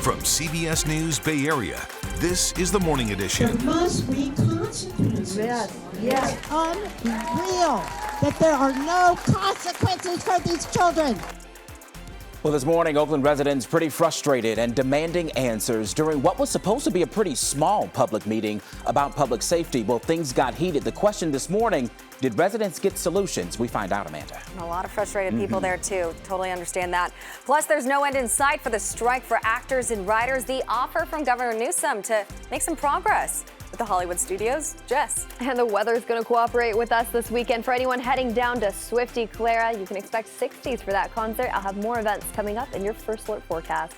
From CBS News Bay Area, this is the Morning Edition. There must be consequences. Yes. It's unreal that there are no consequences for these children. Well, this morning, Oakland residents pretty frustrated and demanding answers during what was supposed to be a pretty small public meeting about public safety. Well, things got heated. The question this morning, did residents get solutions? We find out, Amanda. A lot of frustrated people there, too. Totally understand that. Plus, there's no end in sight for the strike for actors and writers. The offer from Governor Newsom to make some progress. With the Hollywood studios, Jess. And the weather's going to cooperate with us this weekend. For anyone heading down to Swifty Clara, you can expect 60s for that concert. I'll have more events coming up in your First Alert forecast.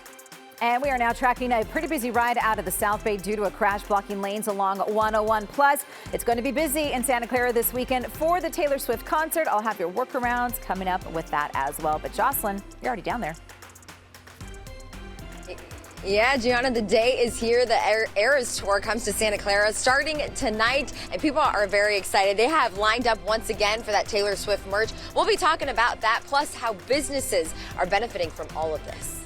And we are now tracking a pretty busy ride out of the South Bay due to a crash blocking lanes along 101. Plus, it's going to be busy in Santa Clara this weekend for the Taylor Swift concert. I'll have your workarounds coming up with that as well. But Jocelyn, you're already down there. Yeah, Gianna, the day is here. The Eras Tour comes to Santa Clara starting tonight, and people are very excited. They have lined up once again for that Taylor Swift merch. We'll be talking about that, plus how businesses are benefiting from all of this.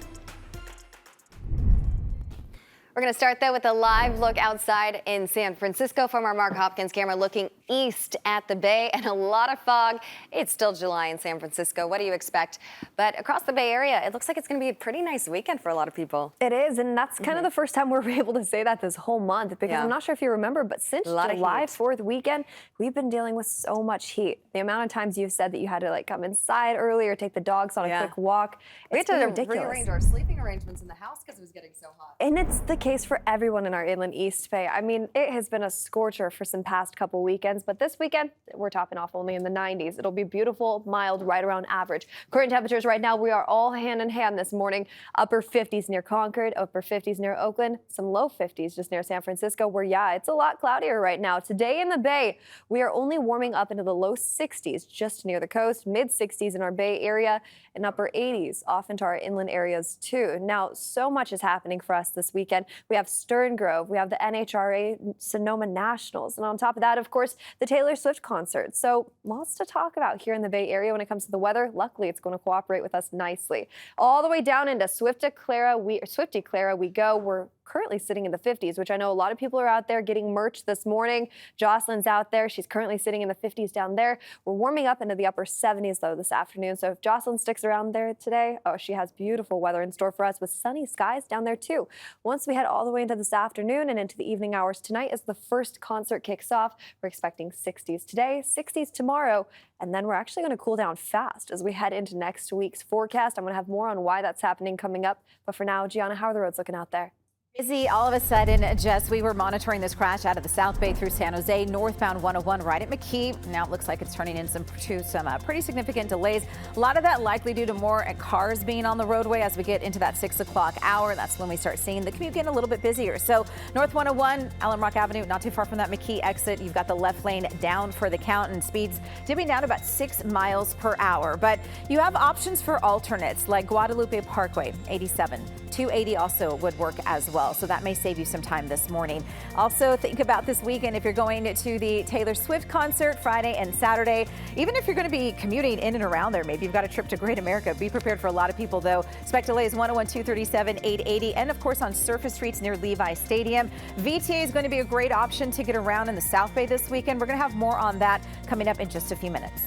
We're going to start, though, with a live look outside in San Francisco from our Mark Hopkins camera looking east at the Bay and a lot of fog. It's still July in San Francisco. What do you expect? But across the Bay Area, it looks like it's going to be a pretty nice weekend for a lot of people. It is, and that's kind of the first time we're able to say that this whole month because I'm not sure if you remember, but since July 4th weekend, we've been dealing with so much heat. The amount of times you've said that you had to come inside early or take the dogs on a quick walk. We had to ridiculous. rearrange our sleeping arrangements in the house because it was getting so hot. And it's the case for everyone in our Inland East Bay. I mean, it has been a scorcher for some past couple weekends, but this weekend, we're topping off only in the 90s. It'll be beautiful, mild, right around average. Current temperatures right now, we are all hand in hand this morning. Upper 50s near Concord, upper 50s near Oakland, some low 50s just near San Francisco, where, it's a lot cloudier right now. Today in the Bay, we are only warming up into the low 60s just near the coast, mid 60s in our Bay Area, and upper 80s off into our inland areas too. Now, so much is happening for us this weekend. We have Stern Grove, we have the NHRA Sonoma Nationals, and on top of that, of course, the Taylor Swift concert. So lots to talk about here in the Bay Area when it comes to the weather. Luckily, it's going to cooperate with us nicely. All the way down into Swifty Clara we go. We're currently sitting in the 50s, which I know a lot of people are out there getting merch this morning. Jocelyn's out there. She's currently sitting in the 50s down there. We're warming up into the upper 70s, though, this afternoon. So if Jocelyn sticks around there today, she has beautiful weather in store for us with sunny skies down there, too. Once we head all the way into this afternoon and into the evening hours tonight as the first concert kicks off, we're expecting 60s today, 60s tomorrow, and then we're actually going to cool down fast as we head into next week's forecast. I'm going to have more on why that's happening coming up. But for now, Gianna, how are the roads looking out there? Busy all of a sudden, Jess. We were monitoring this crash out of the South Bay through San Jose, northbound 101 right at McKee. Now it looks like it's turning in some pretty significant delays. A lot of that likely due to more cars being on the roadway as we get into that 6 o'clock hour. That's when we start seeing the commute getting a little bit busier. So North 101, Allen Rock Avenue, not too far from that McKee exit. You've got the left lane down for the count and speeds dipping down about 6 miles per hour. But you have options for alternates like Guadalupe Parkway, 87. 280 also would work as well. So that may save you some time this morning. Also, think about this weekend if you're going to the Taylor Swift concert Friday and Saturday. Even if you're going to be commuting in and around there, maybe you've got a trip to Great America. Be prepared for a lot of people, though. Expect delays 101, 237, 880, and of course on surface streets near Levi Stadium. VTA is going to be a great option to get around in the South Bay this weekend. We're going to have more on that coming up in just a few minutes.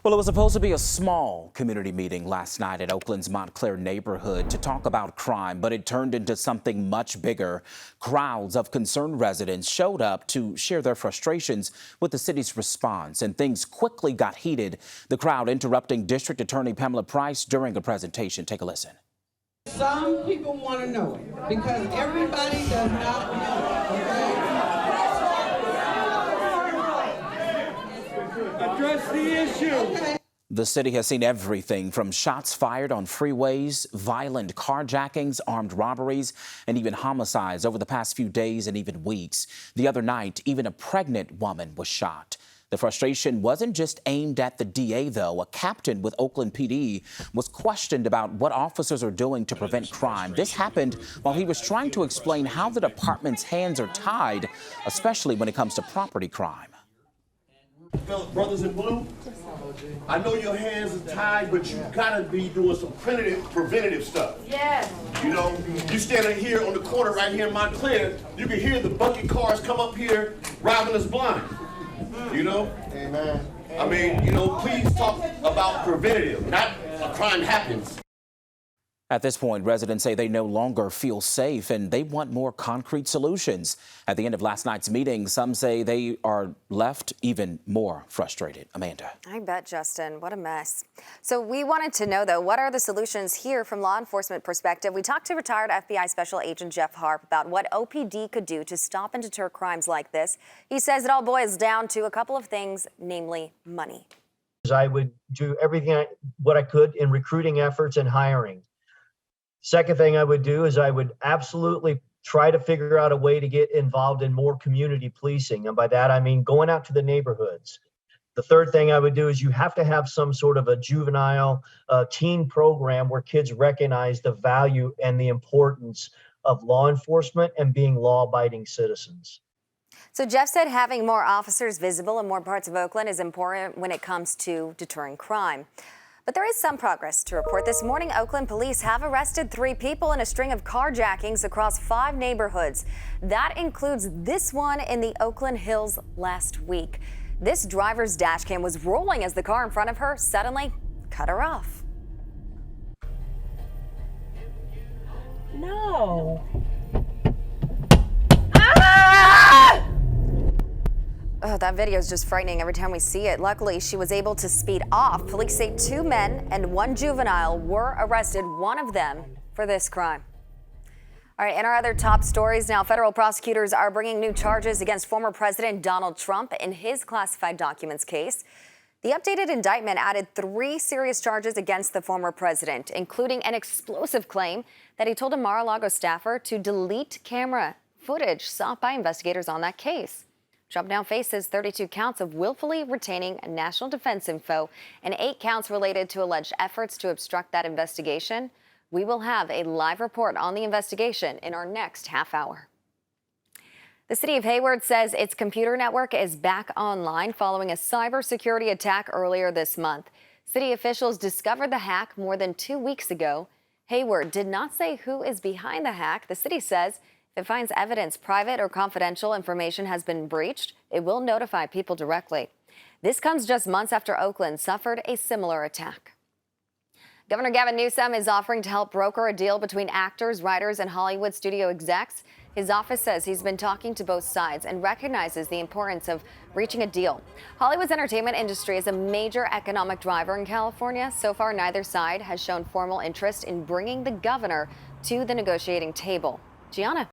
Well, it was supposed to be a small community meeting last night at Oakland's Montclair neighborhood to talk about crime, but it turned into something much bigger. Crowds of concerned residents showed up to share their frustrations with the city's response, and things quickly got heated. The crowd interrupting District Attorney Pamela Price during a presentation. Take a listen. Some people want to know it because everybody does not know it, okay? Address the issue. Okay. The city has seen everything from shots fired on freeways, violent carjackings, armed robberies, and even homicides over the past few days and even weeks. The other night, even a pregnant woman was shot. The frustration wasn't just aimed at the DA, though. A captain with Oakland PD was questioned about what officers are doing to prevent crime. This happened while he was trying to explain how the department's hands are tied, especially when it comes to property crime. brothers in blue? I know your hands are tied, but you gotta be doing some preventative stuff. Yeah. You know, you standing here on the corner right here in Montclair, you can hear the bucket cars come up here robbing us blind. You know? Amen. I mean, you know, please talk about preventative, not a crime happens. At this point, residents say they no longer feel safe and they want more concrete solutions. At the end of last night's meeting, some say they are left even more frustrated. Amanda. I bet, Justin. What a mess. So we wanted to know, though, what are the solutions here from law enforcement perspective? We talked to retired FBI Special Agent Jeff Harp about what OPD could do to stop and deter crimes like this. He says it all boils down to a couple of things, namely money. I would do everything what I could in recruiting efforts and hiring. Second thing I would do is I would absolutely try to figure out a way to get involved in more community policing. And by that, I mean going out to the neighborhoods. The third thing I would do is you have to have some sort of a juvenile teen program where kids recognize the value and the importance of law enforcement and being law-abiding citizens. So Jeff said having more officers visible in more parts of Oakland is important when it comes to deterring crime. But there is some progress to report. This morning, Oakland police have arrested 3 people in a string of carjackings across 5 neighborhoods. That includes this one in the Oakland Hills last week. This driver's dash cam was rolling as the car in front of her suddenly cut her off. No. Oh, that video is just frightening every time we see it. Luckily, she was able to speed off. Police say 2 men and 1 juvenile were arrested, one of them for this crime. All right, in our other top stories now, federal prosecutors are bringing new charges against former President Donald Trump in his classified documents case. The updated indictment added 3 serious charges against the former president, including an explosive claim that he told a Mar-a-Lago staffer to delete camera footage sought by investigators on that case. Trump now faces 32 counts of willfully retaining national defense info and 8 counts related to alleged efforts to obstruct that investigation. We will have a live report on the investigation in our next half hour. The city of Hayward says its computer network is back online following a cybersecurity attack earlier this month. City officials discovered the hack more than 2 weeks ago. Hayward did not say who is behind the hack. The city says if it finds evidence private or confidential information has been breached, it will notify people directly. This comes just months after Oakland suffered a similar attack. Governor Gavin Newsom is offering to help broker a deal between actors, writers, and Hollywood studio execs. His office says he's been talking to both sides and recognizes the importance of reaching a deal. Hollywood's entertainment industry is a major economic driver in California. So far, neither side has shown formal interest in bringing the governor to the negotiating table. Gianna.